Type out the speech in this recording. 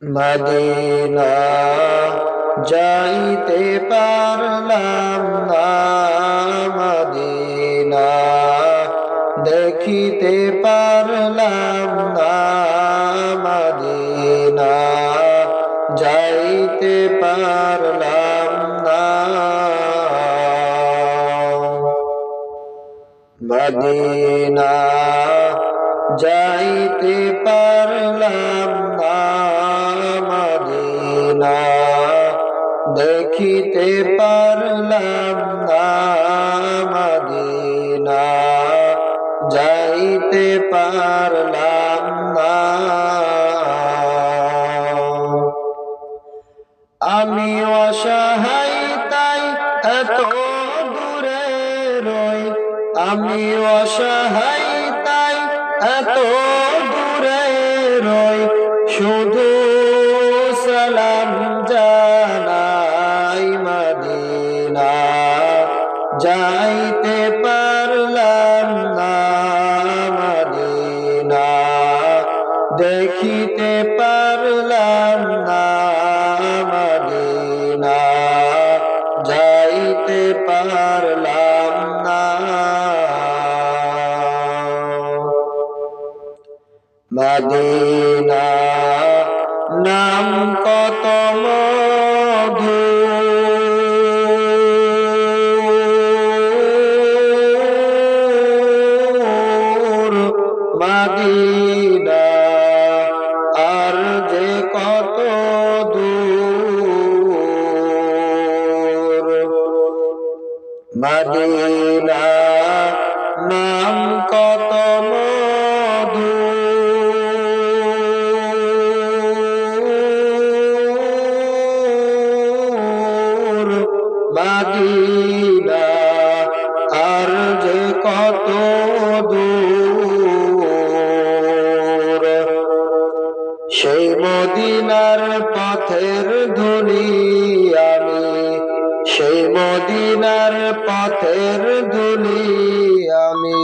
Medina যাইতে পারলাম না, মদিনা দেখিতে পারলাম না, মদিনা যাইতে পারলাম না। মদিনা যাইতে পারলাম না, মদিনা দেখিতে পারলাম না, মদিনা যাইতে পারলাম না। আমি অসহায় তাই এত দূরে রই, আমি অসহায় তাই এত দূরে রই, শুধু সালাম জানাই, মদিনা যাইতে পারলাম না, মদিনা দেখিতে পারলাম না, মদিনা যাইতে পারলাম না। মদিনা নাম কত মধু, মদিনা আর যে কত দূর, মদিনা নাম কত মধু, মদিনা আর যে কত দূর। সেই মদিনার পথের ধুলি আমি, সেই মদিনার পথের ধুলি আমি।